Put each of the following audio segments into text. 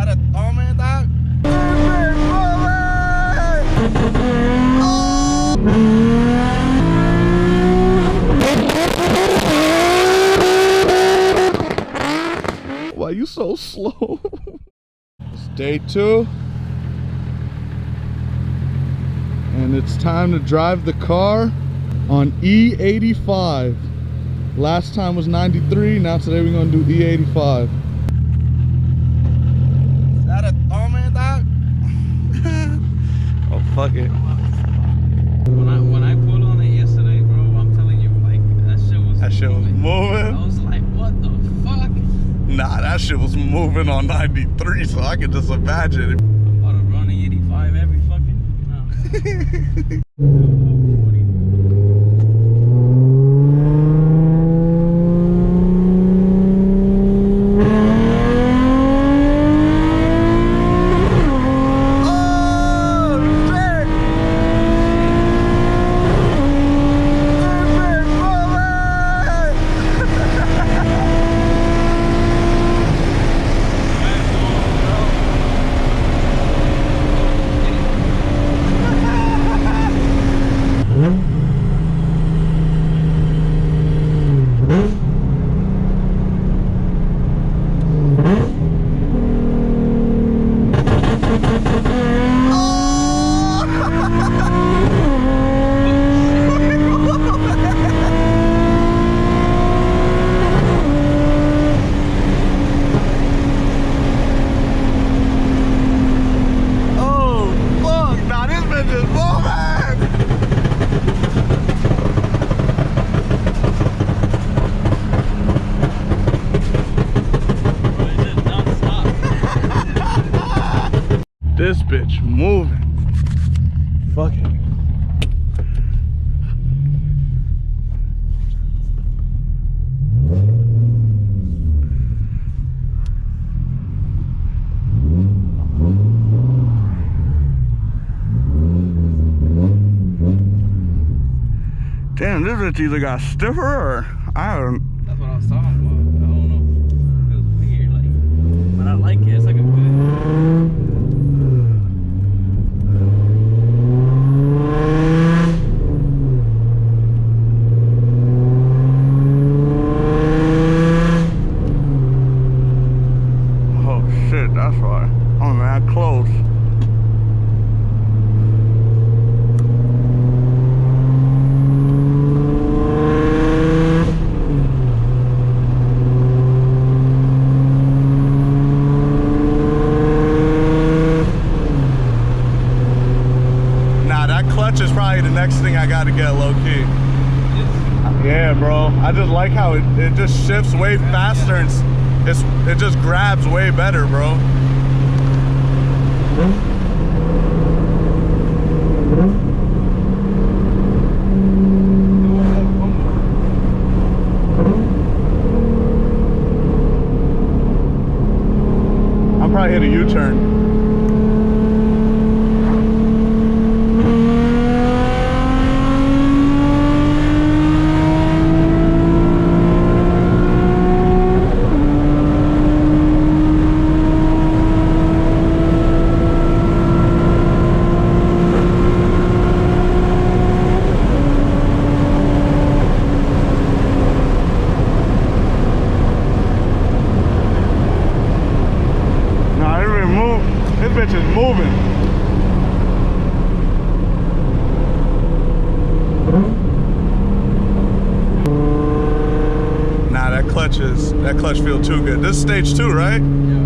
that a thumb in that? Why you so slow? It's day 2. And it's time to drive the car on E85. Last time was 93, now today we're gonna do E85. Is that a thumb in that? Oh, fuck it. When I pulled on it yesterday, bro, I'm telling you, like, that shit was moving. I was like, what the fuck? Nah, that shit was moving on 93, so I can just imagine it. I'm about to run an 85 every fucking, This bitch moving. Fuck it. Damn, this bitch either got stiffer or I don't. That's what I was talking about. I don't know. It was weird, like, but I like it. It's like a good. That's right. Oh man, close. Nah, that clutch is probably the next thing I gotta get low key. Yeah, bro. I just like how it just shifts way faster and it just grabs way better, bro. I'm probably hit a U-turn. This bitch is moving. Nah, that clutch feels too good. This is stage 2, right? Yeah.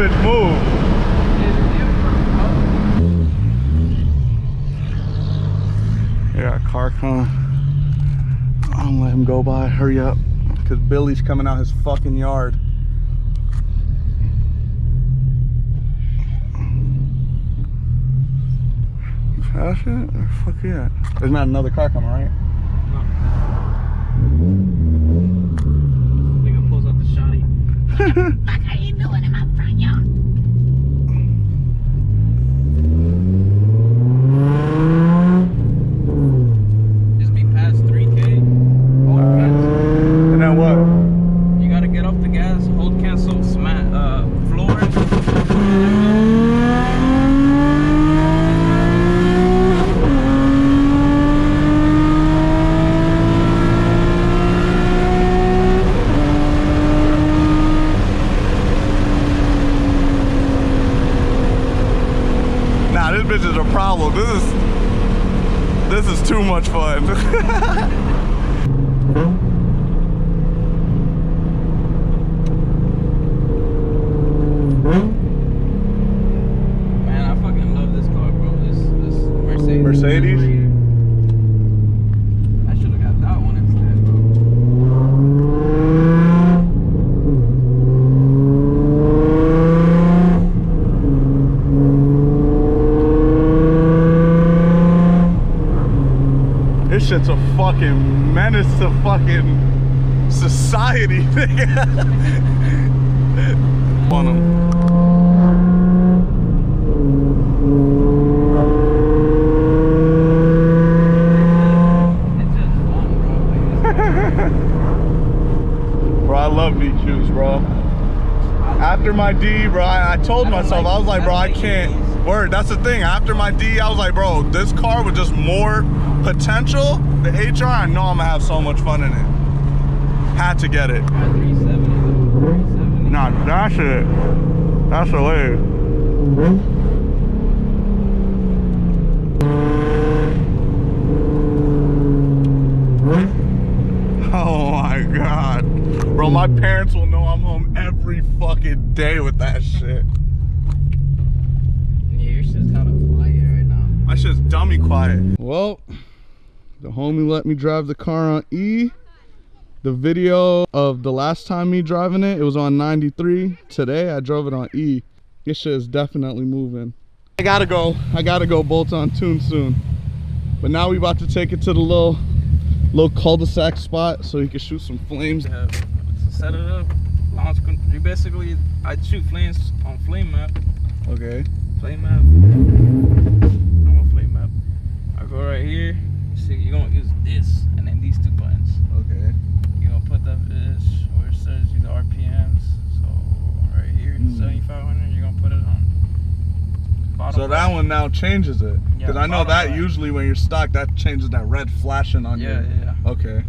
bitch move. Yeah, car coming. I'm gonna let him go by. Hurry up, cause Billy's coming out his fucking yard. That's it? Fuck yeah. There's not another car coming, right? No. Nigga pulls out the shotty. What are you doing in my front yard? Just be past 3K. Hold cancel. And then what? You gotta get off the gas, hold cancel, smash floor. Nah, this bitch is a problem. This is too much fun. Man, I fucking love this car, bro. This Mercedes. Mercedes? I should have got that one instead, bro. This shit's a fucking menace to fucking society, nigga. On 'em. It's just fun, bro. Bro, I love VQs, bro. After my D, bro, I told myself, I was like, bro, I can't. Word, that's the thing. After my D, I was like, bro, this car with just more potential. The HR, I know I'm gonna have so much fun in it. Had to get it. 370. Nah, that's it. That's the way. Oh my god. Bro, my parents will know I'm home every fucking day with that shit. Yeah, your shit's kind of quiet right now. My shit's dummy quiet. Well, the homie let me drive the car on E. The video of the last time me driving it was on 93. Today I drove it on E. This shit is definitely moving. I gotta go bolt on tune soon. But now we about to take it to the little cul-de-sac spot so he can shoot some flames. Yeah, set it up. Launch. You basically, I shoot flames on flame map. Okay. Flame map. I'm on flame map. I go right here. See, you're gonna use this and then these two buttons. Okay. You're gonna put the where it says the RPMs. So right here, 7,500. You're gonna put it on bottom. So that one now changes it. Because Yeah, I know that bottom usually when you're stock, that changes that red flashing on you. Yeah. Okay.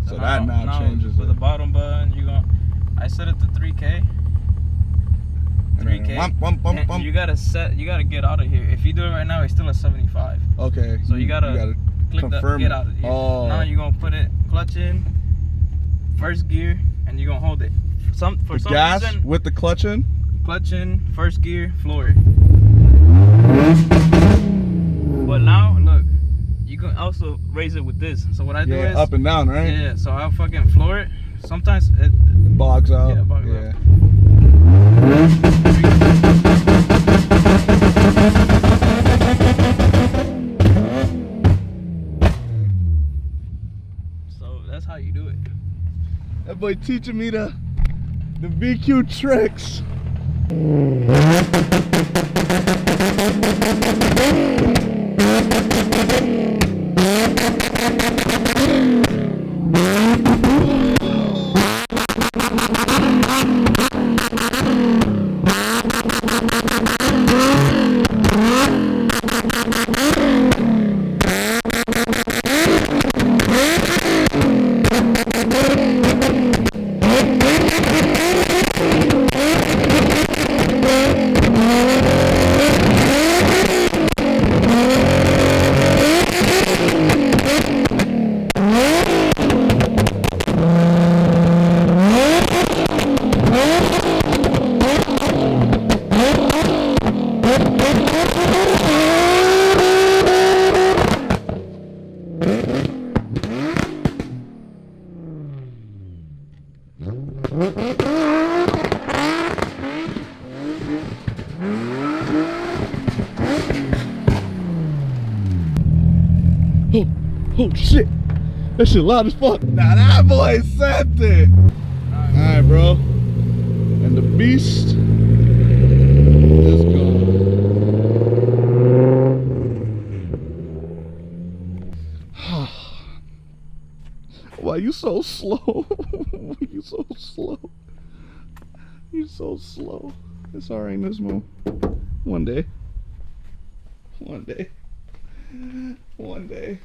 So that now changes with it. the bottom button, you're gonna. I set it to 3K. 3K. And you gotta get out of here. If you do it right now, it's still at 75. Okay. So you gotta click confirm get out of here. Oh. Now you're gonna put it clutch in, first gear, and you're gonna hold it. For some gas reason, with the clutch in? clutch in, first gear, floor it. But now look, you can also raise it with this. So what I do is up and down, right? Yeah, so I'll fucking floor it. Sometimes it bogs out. Yeah, bogs out. So that's how you do it. That boy teaching me the VQ tricks. Oh shit. That shit loud as fuck. Now that boy sent it. Alright, bro. And the beast is gone. Why you so slow? You so slow. You so slow. It's alright, Nismo. One day. One day. One day.